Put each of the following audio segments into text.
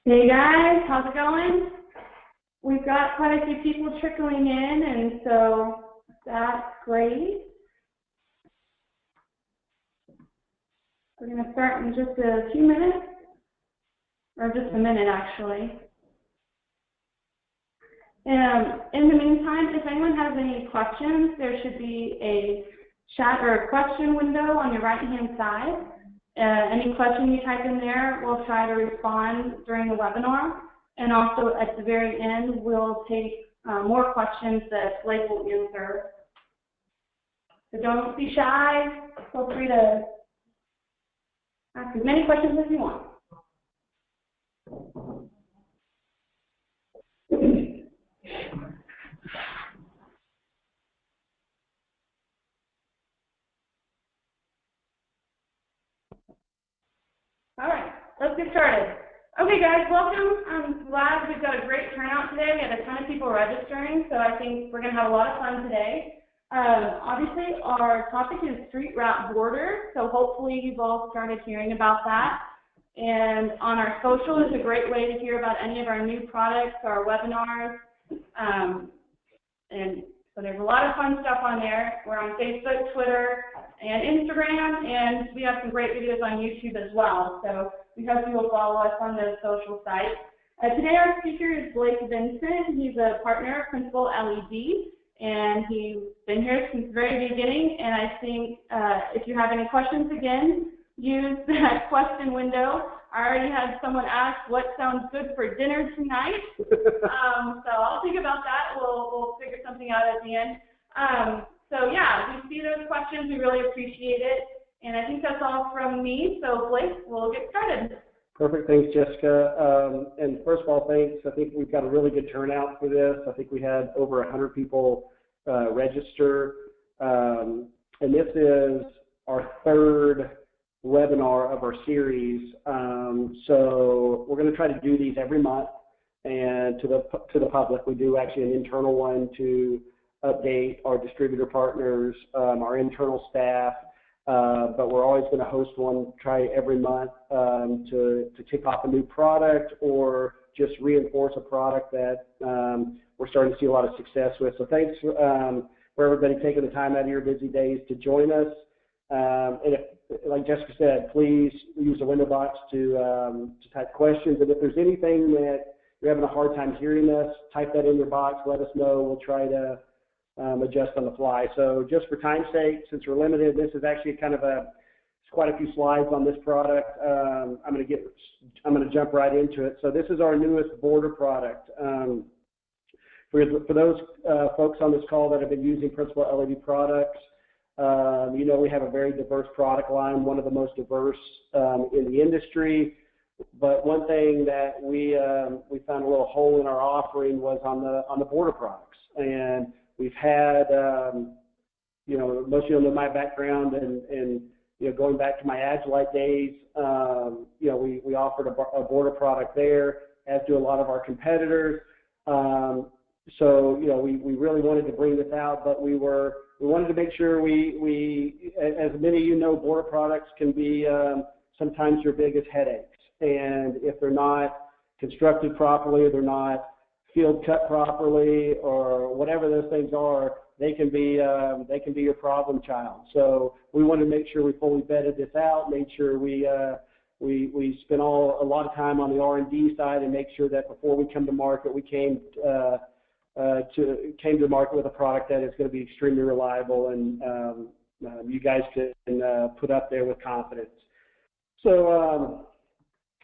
Hey guys, how's it going? We've got quite a few people trickling in, and so that's great. We're going to start in just a few minutes, or just a minute actually. In the meantime, if anyone has any questions, there should be a chat or a question window on your right-hand side. Any question you type in there, we'll try to respond during the webinar. And also at the very end, we'll take more questions that Blake will answer. So don't be shy. Feel free to ask as many questions as you want. All right, let's get started. Okay, guys, welcome. I'm glad we've got a great turnout today. We had a ton of people registering, so I think we're going to have a lot of fun today. Obviously, our topic is street wrap border, so hopefully you've all started hearing about that. And on our social is a great way to hear about any of our new products, our webinars, and so there's a lot of fun stuff on there. We're on Facebook, Twitter, and Instagram, and we have some great videos on YouTube as well. So we hope you will follow us on those social sites. Today our speaker is Blake Vincent. He's a partner of Principal LED, and he's been here since the very beginning. And I think if you have any questions, again, use that question window. I already had someone ask what sounds good for dinner tonight. So I'll think about that. We'll figure something out at the end. So yeah, we see those questions. We really appreciate it. And I think that's all from me. So Blake, we'll get started. Perfect. Thanks, Jessica. And first of all, thanks. I think we've got a really good turnout for this. I think we had over 100 people register. And this is our third webinar of our series. So we're going to try to do these every month. And to the public, we do actually an internal one to update our distributor partners, our internal staff, but we're always going to host one, try every month to kick off a new product or just reinforce a product that we're starting to see a lot of success with. So thanks for everybody taking the time out of your busy days to join us. And if, like Jessica said, please use the window box to type questions. And if there's anything that you're having a hard time hearing us, type that in your box, let us know. We'll try to adjust on the fly. So just for time's sake, since we're limited, this is actually kind of quite a few slides on this product. I'm going to jump right into it. So this is our newest border product. For those folks on this call that have been using Principal LED products, you know we have a very diverse product line, one of the most diverse in the industry. But one thing that we found a little hole in our offering was on the border products. And we've had, you know, most of you know my background, and you know, going back to my Agilite days, you know, we offered a border product there, as do a lot of our competitors. So you know, we really wanted to bring this out, but we wanted to make sure we as many of you know, border products can be sometimes your biggest headaches, and if they're not constructed properly, or they're not field cut properly, or whatever those things are, they can be your problem child. So we wanted to make sure we fully vetted this out, made sure we spent a lot of time on the R&D side, and make sure that before we come to market, we came to market with a product that is going to be extremely reliable and you guys can put up there with confidence. So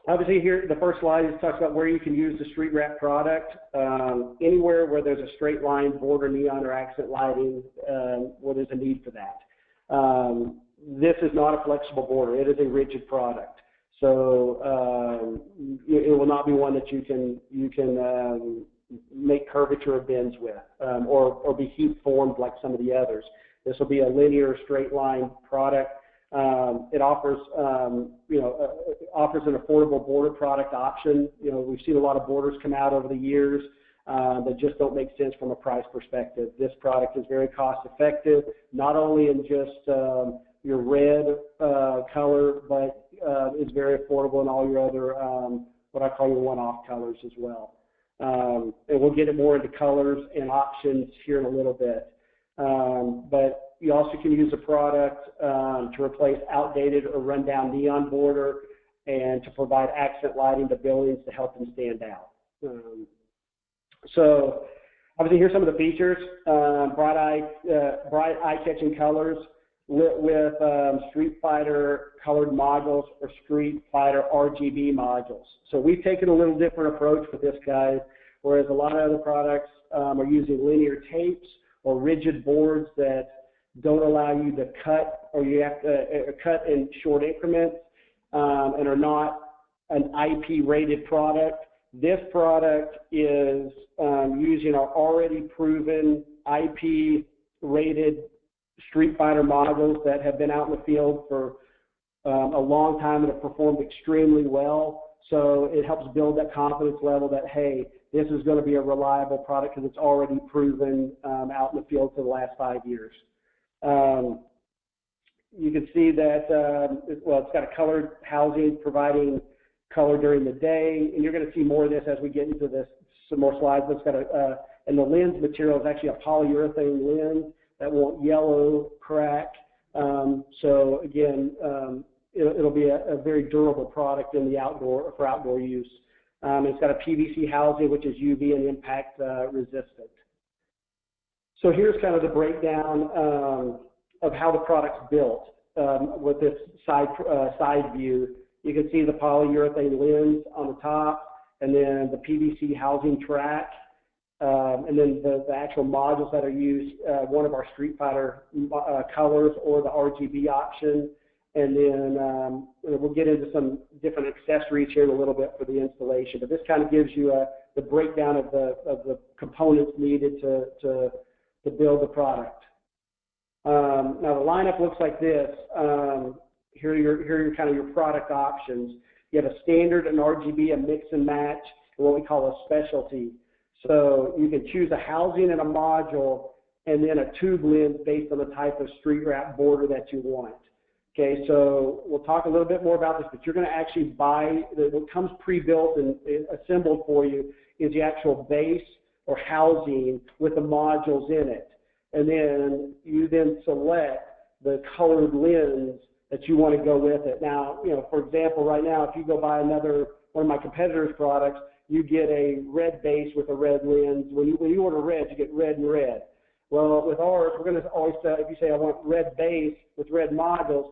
obviously here, the first slide talks about where you can use the street wrap product. Anywhere where there's a straight line, border, neon, or accent lighting, where there's a need for that. This is not a flexible border. It is a rigid product. So it will not be one that you can make curvature of bends with, or be heat formed like some of the others. This will be a linear, straight line product. It offers, you know, offers an affordable border product option. You know, we've seen a lot of borders come out over the years that just don't make sense from a price perspective. This product is very cost effective, not only in just your red color, but is very affordable in all your other what I call your one-off colors as well. And we'll get it more into colors and options here in a little bit. But you also can use a product to replace outdated or rundown neon border and to provide accent lighting to buildings to help them stand out. So obviously here's some of the features: bright eye-catching colors, lit with Street Fighter colored modules or Street Fighter RGB modules. So we've taken a little different approach with this, guys, whereas a lot of other products are using linear tapes or rigid boards that don't allow you to cut, or you have to cut in short increments and are not an IP-rated product. This product is using our already proven IP-rated Street Fighter modules that have been out in the field for a long time and have performed extremely well. So it helps build that confidence level that, hey, this is going to be a reliable product because it's already proven out in the field for the last 5 years. You can see that, well, it's got a colored housing providing color during the day, and you're going to see more of this as we get into this, some more slides. But it's got and the lens material is actually a polyurethane lens that won't yellow, crack. So again, it'll be a very durable product in the for outdoor use. It's got a PVC housing, which is UV and impact resistant. So here's kind of the breakdown of how the product's built with this side view. You can see the polyurethane lens on the top, and then the PVC housing track, and then the actual modules that are used, one of our Street Fighter colors or the RGB option. And then we'll get into some different accessories here in a little bit for the installation. But this kind of gives you the breakdown of the components needed to build the product. Now the lineup looks like this. Here are kind of your product options. You have a standard, an RGB, a mix and match, and what we call a specialty. So you can choose a housing and a module, and then a tube lens based on the type of street wrap border that you want. Okay, so we'll talk a little bit more about this, but you're going to actually buy, what comes pre-built and assembled for you is the actual base or housing with the modules in it. And then you then select the colored lens that you want to go with it. Now, for example, right now, if you go buy one of my competitors' products, you get a red base with a red lens. When you order red, you get red and red. Well, with ours, we're going to always say, if you say I want red base with red modules,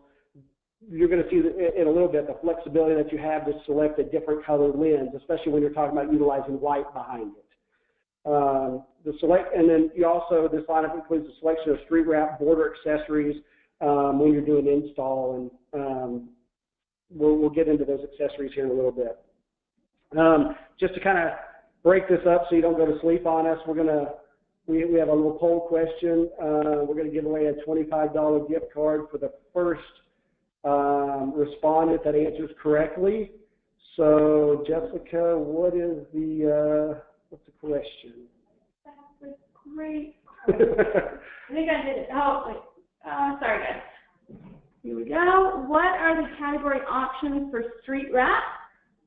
you're going to see in a little bit the flexibility that you have to select a different colored lens, especially when you're talking about utilizing white behind it. And then you also, this lineup includes a selection of street wrap border accessories when you're doing install, and we'll get into those accessories here in a little bit. Just to kind of break this up so you don't go to sleep on us, we have a little poll question. We're going to give away a $25 gift card for the first respondent that answers correctly. So Jessica, what's the question? That was great. I think I did it. Oh, wait. Sorry, guys. Here we go. What are the category options for street wrap?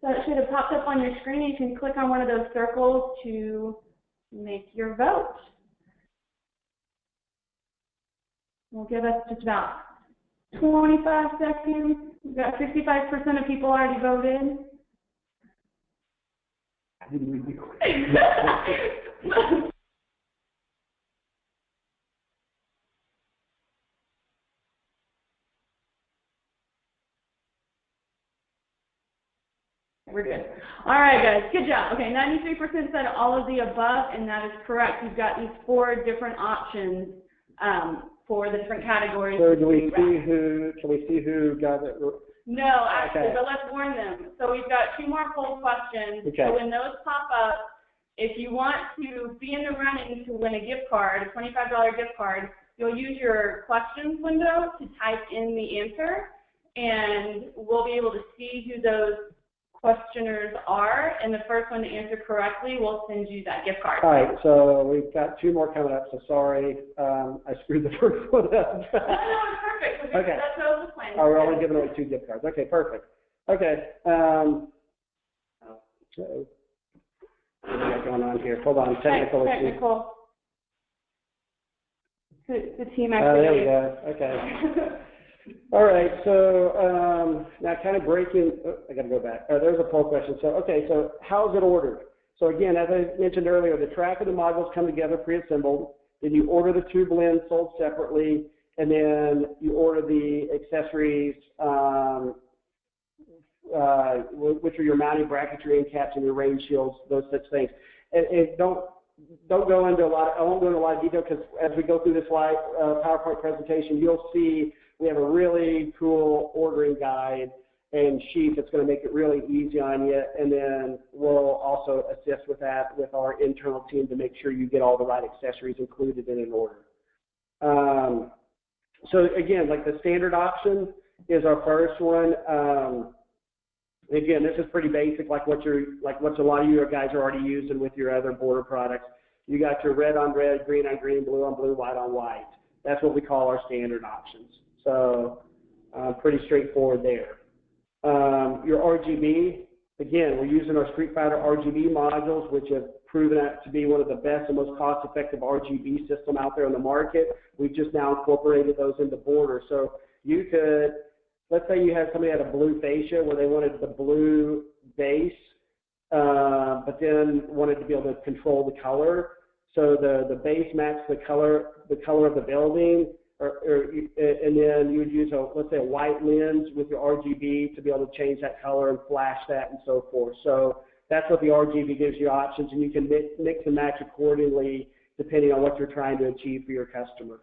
So it should have popped up on your screen. You can click on one of those circles to make your vote. We'll give us just about 25 seconds. We've got 55% of people already voted. I didn't read the question. We're good. All right, guys. Good job. Okay, 93% said all of the above, and that is correct. You've got these 4 different options for the different categories. So can we see who got it? No, actually, but let's warn them. So we've got 2 more poll questions. Okay. So when those pop up, if you want to be in the running to win a gift card, a $25 gift card, you'll use your questions window to type in the answer, and we'll be able to see who those questioners are, and the first one to answer correctly will send you that gift card. All right, so we've got 2 more coming up, so sorry, I screwed the first one up. No, it's perfect. Okay. That's what the plan. Oh, we're only giving away 2 gift cards. Okay, perfect. Okay. So, what do we got going on here? Hold on, technical issue. Technical. The team There we activity. go. Okay. All right. So now, kind of breaking. Oh, I got to go back. There's a poll question. So, okay. So, how is it ordered? So, again, as I mentioned earlier, the track and the modules come together pre-assembled. Then you order the tube lens sold separately, and then you order the accessories, which are your mounting brackets, your end caps, and your rain shields, those such things. And don't go into a lot. I won't go into a lot of detail because as we go through this slide PowerPoint presentation, you'll see we have a really cool ordering guide and sheet that's going to make it really easy on you. And then we'll also assist with that with our internal team to make sure you get all the right accessories included in an order. So again, like the standard option is our first one. Again, this is pretty basic, like what a lot of you guys are already using with your other border products. You got your red on red, green on green, blue on blue, white on white. That's what we call our standard options. So pretty straightforward there. Your RGB, again, we're using our Street Fighter RGB modules, which have proven out to be one of the best and most cost-effective RGB system out there on the market. We've just now incorporated those into border. So you could, let's say you had somebody had a blue fascia where they wanted the blue base, but then wanted to be able to control the color. So the base matches the color of the building, and then you would use let's say a white lens with your RGB to be able to change that color and flash that and so forth. So that's what the RGB gives you options, and you can mix and match accordingly depending on what you're trying to achieve for your customer.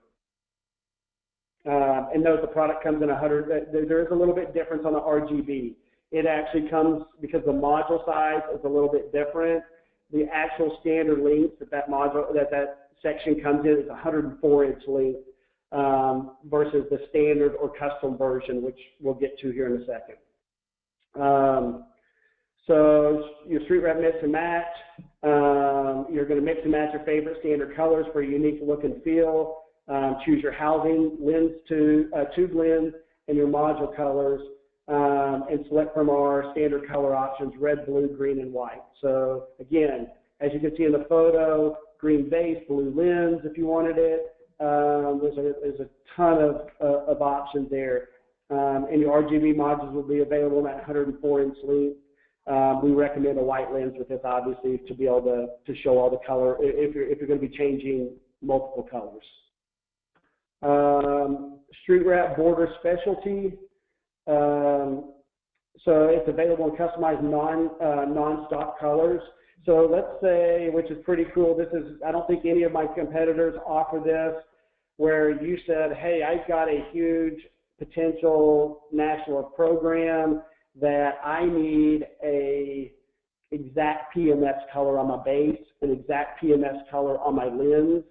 And note the product comes in 100. There is a little bit difference on the RGB. It actually comes because the module size is a little bit different. The actual standard length that module that section comes in is 104-inch length versus the standard or custom version, which we'll get to here in a second. So your street wrap mix and match. You're going to mix and match your favorite standard colors for a unique look and feel. Choose your housing lens tube lens and your module colors, and select from our standard color options: red, blue, green, and white. So again, as you can see in the photo, green base, blue lens if you wanted it. There's a ton of options there, and your RGB modules will be available in that 104-inch length. We recommend a white lens with this, obviously, to be able to show all the color if you're going to be changing multiple colors. Street wrap border specialty. So it's available in customized non-stock colors. So let's say, which is pretty cool, I don't think any of my competitors offer this, where you said, hey, I've got a huge potential national program that I need a exact PMS color on my base, an exact PMS color on my lens.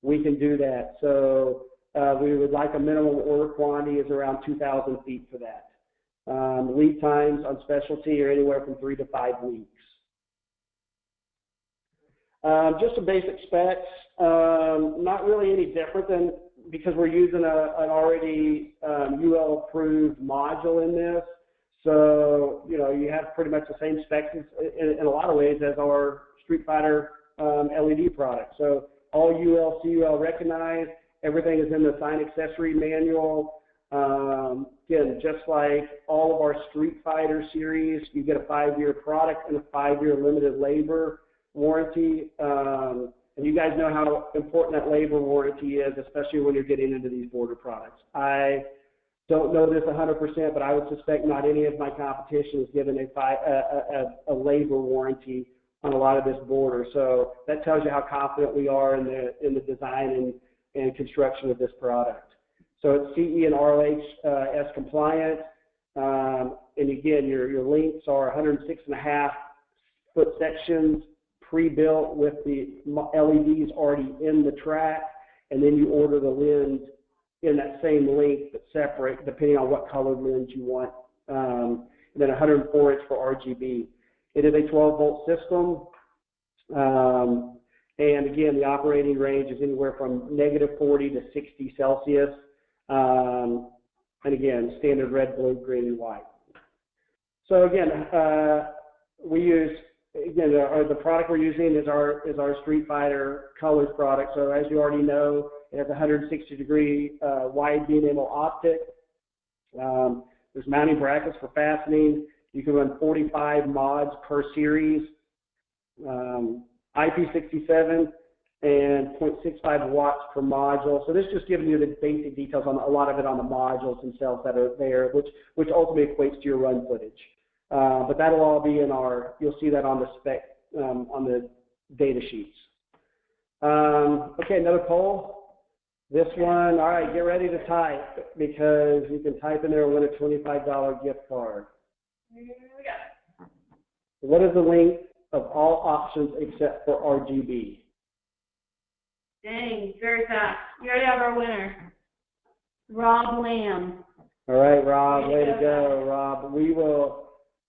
We can do that. So we would like a minimum order quantity is around 2,000 feet for that. Lead times on specialty are anywhere from 3 to 5 weeks. Just some basic specs, not really any different than, because we're using an already UL approved module in this. So, you have pretty much the same specs in a lot of ways as our Street Fighter LED product. So all UL, CUL recognized, everything is in the sign accessory manual. Again, just like all of our Street Fighter series, you get a 5-year product and a 5-year limited labor warranty. And you guys know how important that labor warranty is, especially when you're getting into these border products. I don't know this 100%, but I would suspect not any of my competition is given a labor warranty on a lot of this border. So that tells you how confident we are in the design and construction of this product. So it's CE and RLHS compliant. And again, your links are 106.5 foot sections, pre-built with the LEDs already in the track, and then you order the lens in that same length but separate depending on what colored lens you want, and then 104-inch for RGB. It is a 12-volt system, and again, the operating range is anywhere from -40 to 60 Celsius, and again, standard red, blue, green, and white. So again, we use again, the product we're using is our Street Fighter Colors product. So as you already know, it has a 160-degree wide beam angle optic. There's mounting brackets for fastening. You can run 45 mods per series. IP67 and 0.65 watts per module. So this is just giving you the basic details on a lot of it on the modules themselves that are there, which ultimately equates to your run footage. But that'll all be in you'll see that on the spec, on the data sheets. Okay, another poll. This one, all right, get ready to type because you can type in there and win a $25 gift card. Here we go. What is the length of all options except for RGB? Dang, very fast. We already have our winner, Rob Lamb. All right, Rob, way to go, Rob. We will.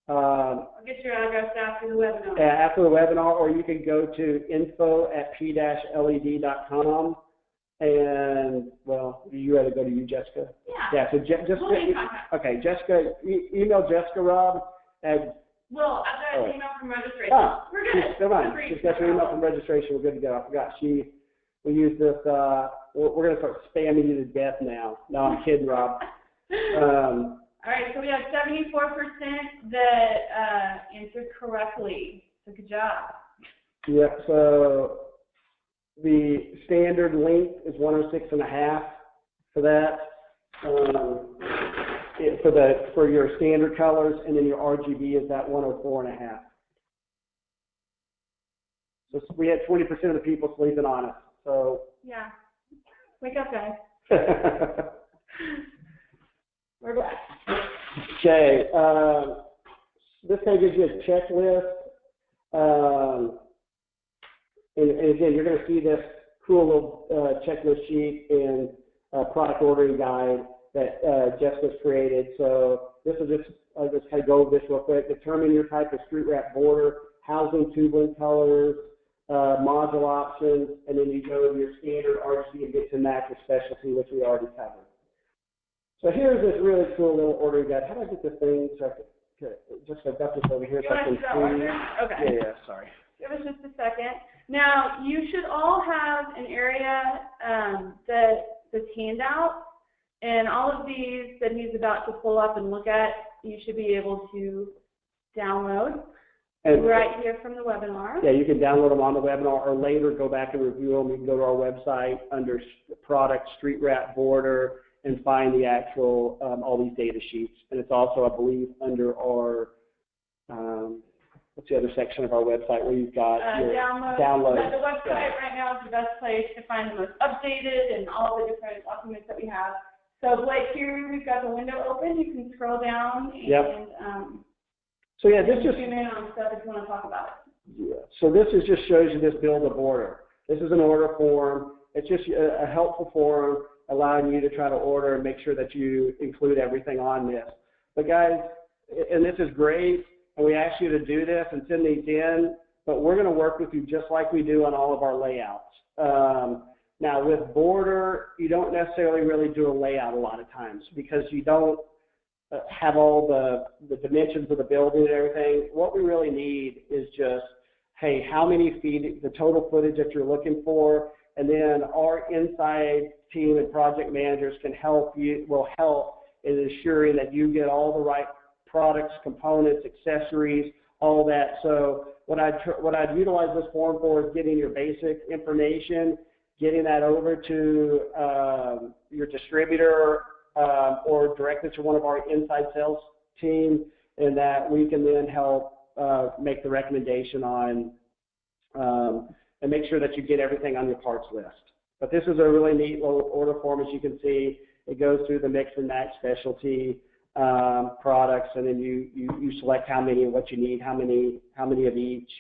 I'll get your address after the webinar. After the webinar, or you can go to info@p-led.com. And, well, you rather go to you, Jessica? Yeah. So okay, Jessica, email Jessica, Rob, at... Well, I've got an email from registration. We're good. Never mind. She's got your email from registration. We're good to go. I forgot we use this, we're going to start spamming you to death now. No, I'm kidding, Rob. All right, so we have 74% that answered correctly. So good job. Yeah, so the standard length is 106.5 for that. For your standard colors, and then your RGB is at 104.5. So we had 20% of the people sleeping on it. So yeah, wake up, guys. We're back. Okay, this kind of gives you a checklist. And again, you're going to see this cool little checklist sheet in product ordering guide that Jessica's created. So this is just, I'll just kind of go over this real quick. Determine your type of street wrap border, housing tubing colors, module options, and then you go to your standard RC and get to match your specialty, which we already covered. So here's this really cool little ordering guide. How do I get this thing so I can, just I've got this over here so I can see. Okay. Yeah, sorry. Give us just a second. Now, you should all have an area that's handout, and all of these that he's about to pull up and look at, you should be able to download right here from the webinar. Yeah, you can download them on the webinar or later go back and review them. You can go to our website under product, street wrap border, and find the actual, all these data sheets. And it's also, I believe, under our, what's the other section of our website where you've got your downloads. The website right now is the best place to find the most updated and all the different documents that we have. So Blake, here we've got the window open. You can scroll down and so yeah, this just zoom in on stuff if you want to talk about it. Yeah. So this is just shows you this build a border. This is an order form. It's just a helpful form allowing you to try to order and make sure that you include everything on this. But guys, and this is great, and we ask you to do this and send these in, but we're going to work with you just like we do on all of our layouts. Now with border, you don't necessarily really do a layout a lot of times because you don't have all the dimensions of the building and everything. What we really need is just, hey, how many feet, the total footage that you're looking for, and then our inside team and project managers will help in ensuring that you get all the right products, components, accessories, all that. So what I'd utilize this form for is getting your basic information, getting that over to your distributor or directly to one of our inside sales team, and that we can then help make the recommendation on and make sure that you get everything on your parts list. But this is a really neat little order form, as you can see. It goes through the mix and match specialty products, and then you select how many and what you need, how many of each,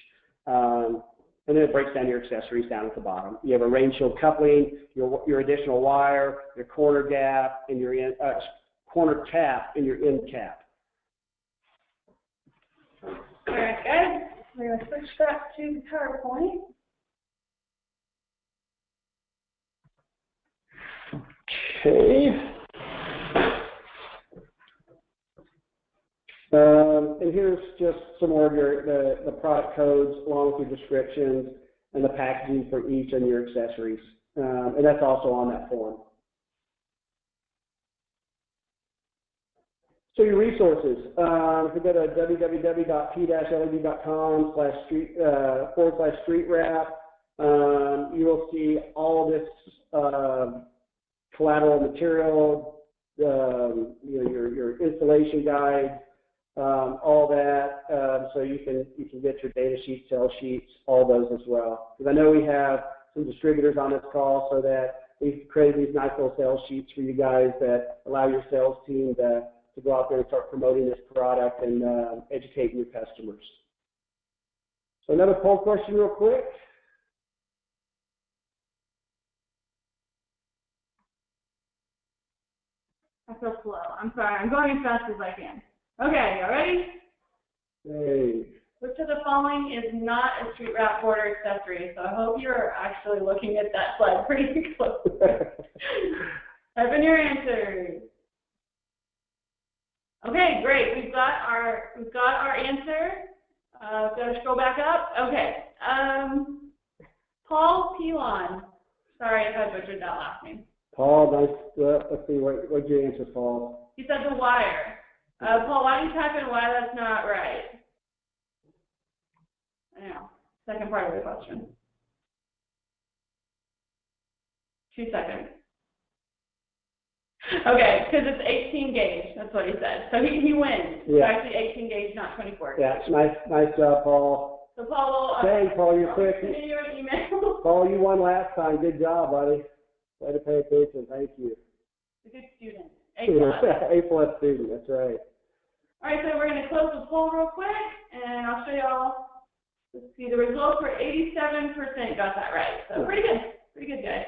and then it breaks down your accessories down at the bottom. You have a rain shield coupling, your additional wire, your corner gap, and your corner tap, and your end cap. All right, guys, we're going to switch back to PowerPoint. Okay. And here's just some more of the product codes along with your descriptions and the packaging for each and your accessories. And that's also on that form. So your resources, if you go to www.p-led.com/street wrap, you will see all this collateral material, your installation guide, all that. So you can get your data sheets, sales sheets, all those as well. Because I know we have some distributors on this call, so that we've created these nice little sales sheets for you guys that allow your sales team to go out there and start promoting this product and educating your customers. So another poll question real quick. I feel slow. I'm sorry. I'm going as fast as I can. Okay, you ready? Hey. Which of the following is not a street wrap border accessory? So I hope you're actually looking at that slide pretty closely. Type in your answers. Okay, great. We've got our answer. Gotta scroll back up. Okay. Paul Pilon. Sorry if I butchered that last name. Paul, nice. Let's see. What'd you answer, Paul? He said the wire. Paul, why don't you type in why that's not right? I know. Second part of the question. 2 seconds. Okay, because it's 18 gauge. That's what he said. So he wins. Yeah. It's actually 18 gauge, not 24 gauge. Yeah, nice job, Paul. So Paul will. Dang, Paul, you're quick. Send you an email. Paul, you won last time. Good job, buddy. Way to pay attention. Thank you. A good student. A+. A+ student. That's right. All right, so we're going to close the poll real quick, and I'll show you all. Let's see, the results were 87% got that right. So pretty good, guys.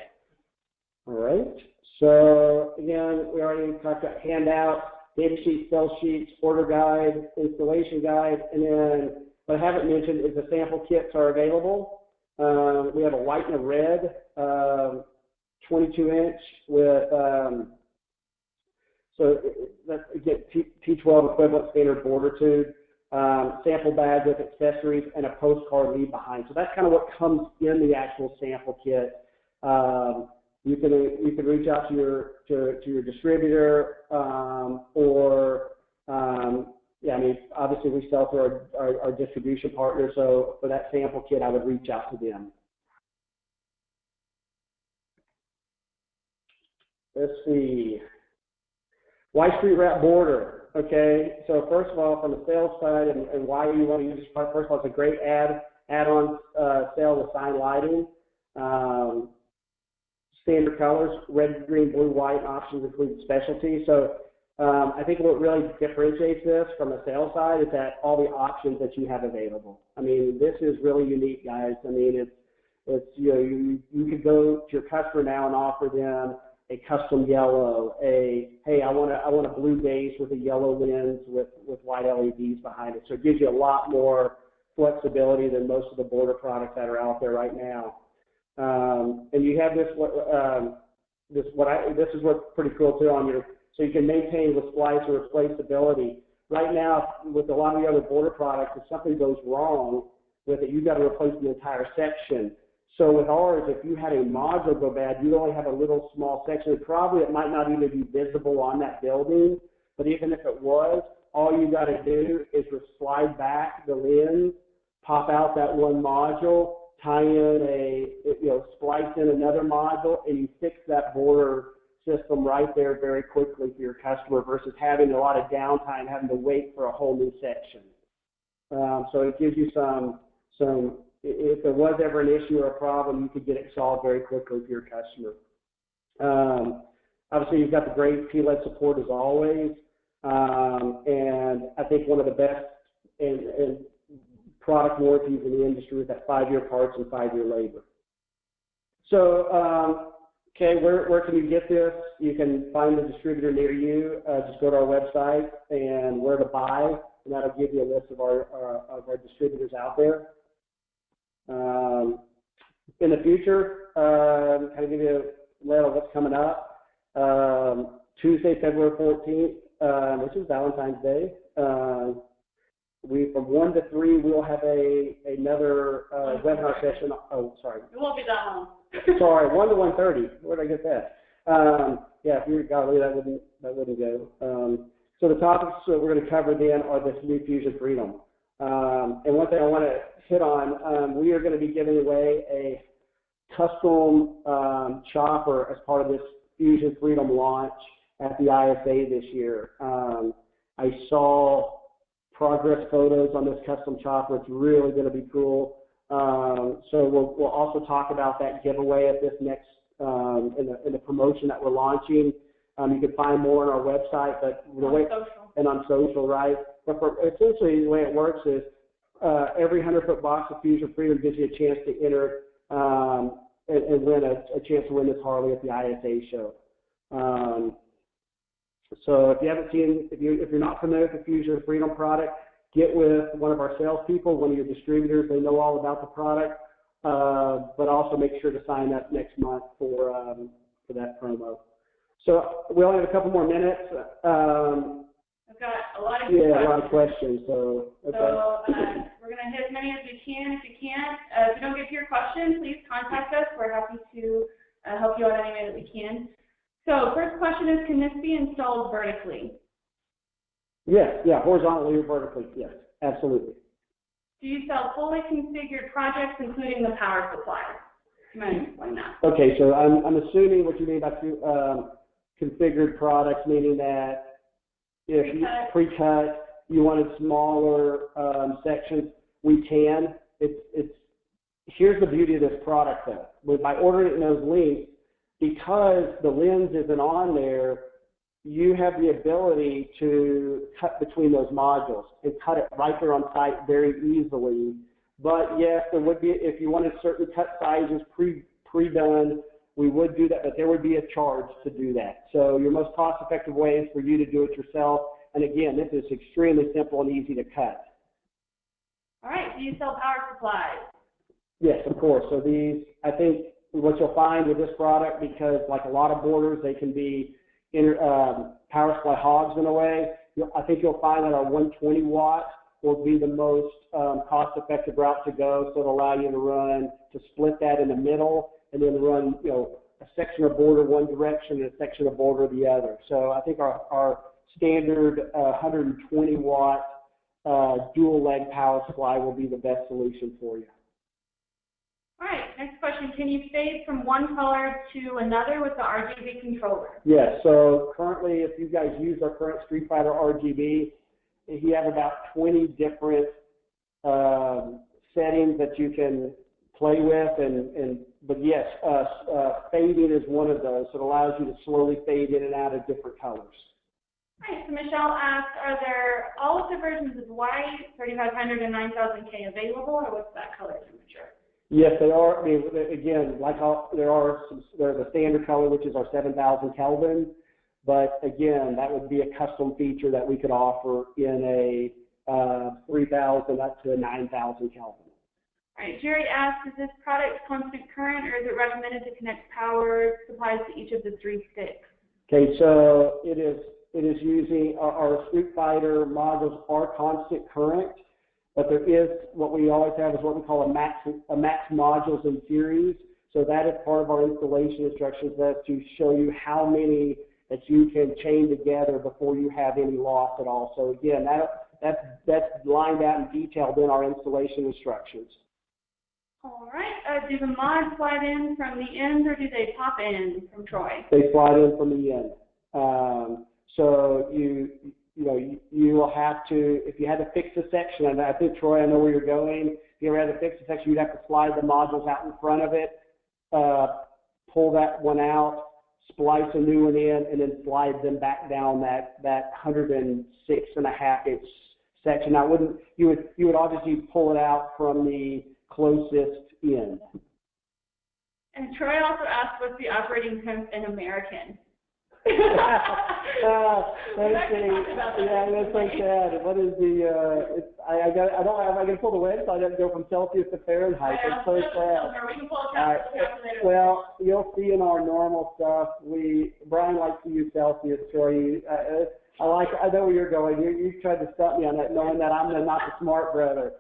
All right. So again, we already talked about handouts, data sheets, sales sheets, order guide, installation guide, and then what I haven't mentioned is the sample kits are available. We have a white and a red 22-inch with, so let's get T12 equivalent standard border tube, sample bag with accessories, and a postcard leave behind. So that's kind of what comes in the actual sample kit. You can reach out to your distributor, or yeah, I mean, obviously we sell through our distribution partner, so for that sample kit, I would reach out to them. Let's see. Why street wrap border? Okay, so first of all, from the sales side and why you want to use this part, first of all, it's a great add-on sale with sign lighting. Standard colors, red, green, blue, white, options include specialty. So I think what really differentiates this from the sales side is that all the options that you have available. I mean, this is really unique, guys. I mean, it's you could go to your customer now and offer them a custom yellow, hey, I want a blue base with a yellow lens with white LEDs behind it. So it gives you a lot more flexibility than most of the border products that are out there right now. And you have this is what's pretty cool too on your, so you can maintain with splice or replaceability. Right now, with a lot of the other border products, if something goes wrong with it, you've got to replace the entire section. So with ours, if you had a module go bad, you only have a little small section. Probably it might not even be visible on that building, but even if it was, all you got to do is just slide back the lens, pop out that one module, tie in splice in another module, and you fix that border system right there very quickly for your customer versus having a lot of downtime, having to wait for a whole new section. So it gives you some, if there was ever an issue or a problem, you could get it solved very quickly for your customer. Obviously, you've got the great P-led support as always, and I think one of the best and product warranties in the industry with that 5-year parts and 5-year labor. So, okay, where can you get this? You can find a distributor near you. Just go to our website and where to buy, and that'll give you a list of our distributors out there. In the future, kind of give you a list of what's coming up. Tuesday, February 14th, which is Valentine's Day. from 1 to 3, we'll have another webinar session. Oh, sorry. It won't be that long. Sorry, 1 to 1:30. Where did I get that? Yeah, if you golly, that wouldn't go. So the topics that we're going to cover then are this new Fusion Freedom. And one thing I want to hit on, we are going to be giving away a custom chopper as part of this Fusion Freedom launch at the ISA this year. I saw progress photos on this custom chopper. It's really going to be cool. So we'll also talk about that giveaway at this next in the promotion that we're launching. You can find more on our website, but on social, right? But essentially, the way it works is every 100-foot box of Fusion Freedom gives you a chance to enter and win a chance to win this Harley at the ISA show. So if you haven't seen, if you're not familiar with the Fusion Freedom product, get with one of our salespeople, one of your distributors. They know all about the product, but also make sure to sign up next month for that promo. So we only have a couple more minutes. I've got a lot of questions. A lot of questions. So okay. We're going to hit as many as we can. If you can't, if you don't get to your question, please contact us. We're happy to help you out any way that we can. So first question is, can this be installed vertically? Yes, yeah, horizontally or vertically, yes, absolutely. Do you sell fully configured projects, including the power supply? You might explain that. Okay, so I'm assuming what you mean by configured products, meaning that if you pre-cut, you wanted smaller sections, we can. Here's the beauty of this product, though. By ordering it in those links, because the lens isn't on there, you have the ability to cut between those modules and cut it right there on site very easily. But yes, there would be, if you wanted certain cut sizes pre-done, we would do that, but there would be a charge to do that. So your most cost-effective way is for you to do it yourself. And again, this is extremely simple and easy to cut. All right, do you sell power supplies? Yes, of course. So these, I think, what you'll find with this product, because like a lot of borders, they can be power supply hogs in a way. I think you'll find that our 120 watt will be the most cost-effective route to go. So it'll allow you to split that in the middle and then run, a section of border one direction and a section of border the other. So I think our standard 120 watt dual leg power supply will be the best solution for you. All right, next question. Can you fade from one color to another with the RGB controller? Yes, so currently if you guys use our current Street Fighter RGB, you have about 20 different settings that you can play with, but yes, fading is one of those. So it allows you to slowly fade in and out of different colors. All right, so Michelle asked, are there all of the versions of white, 3500 and 9000K available, or what's that color temperature? Yes, they are. I mean, again, there's a standard color, which is our 7,000 Kelvin, but again, that would be a custom feature that we could offer in a 3,000 up to a 9,000 Kelvin. All right, Jerry asked, is this product constant current, or is it recommended to connect power supplies to each of the 3 sticks? Okay, so it is using our Street Fighter modules are constant current. But there is, what we always have is what we call a max modules in series. So that is part of our installation instructions. That's to show you how many that you can chain together before you have any loss at all. So again, that's lined out and detailed in our installation instructions. All right. Do the mods slide in from the end, or do they pop in from Troy? They slide in from the end. So you will have to, if you had to fix a section, and I think, Troy, I know where you're going. If you ever had to fix a section, you'd have to slide the modules out in front of it, pull that one out, splice a new one in, and then slide them back down that 106.5 inch section. Now, you would obviously pull it out from the closest end. And Troy also asked, what's the operating temp in American? Let's see. Yeah, that's so sad. What is the? I can pull the website up and go from Celsius to Fahrenheit. It's so sad. We can pull a calculator. Well, you'll see in our normal stuff, Brian likes to use Celsius. So I know where you're going. You tried to stop me on that, knowing that I'm not the smart brother.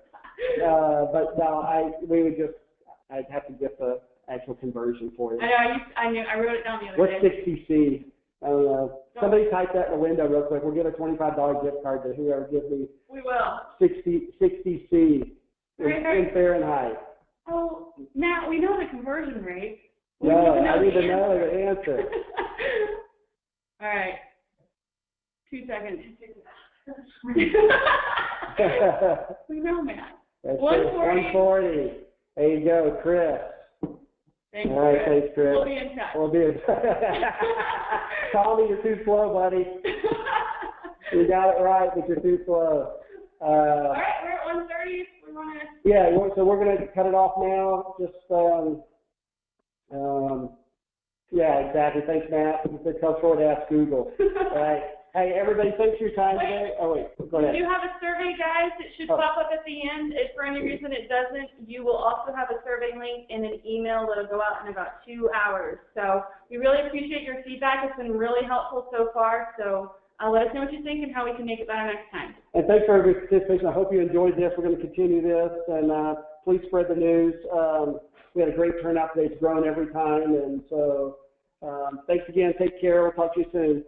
But no, I'd have to get the actual conversion for you. I know. I wrote it down the other day. What's 60C? I don't know. Somebody type that in the window real quick. We'll give a $25 gift card to whoever gives me. We will. 60C in Fahrenheit. Oh, Matt, we know the conversion rate. No, I need to know the answer. All right. 2 seconds. We know, Matt. 140. There you go, Chris. Thanks, all right, Chris. thanks, Chris. We'll be in touch. We'll be in touch. Call me, you're too slow, buddy. You got it right, but you're too slow. All right, we're at 1:30. We want to. Yeah, so we're going to cut it off now. Just, yeah, exactly. Thanks, Matt. It comes forward to ask Google. All right. Hey, everybody, thanks for your time today. Oh, wait, go ahead. We do have a survey, guys. It should pop up at the end. If for any reason it doesn't, you will also have a survey link in an email that will go out in about 2 hours. So we really appreciate your feedback. It's been really helpful so far. So let us know what you think and how we can make it better next time. And thanks for everybody's participation. I hope you enjoyed this. We're going to continue this, and please spread the news. We had a great turnout today. It's growing every time, and so thanks again. Take care. We'll talk to you soon.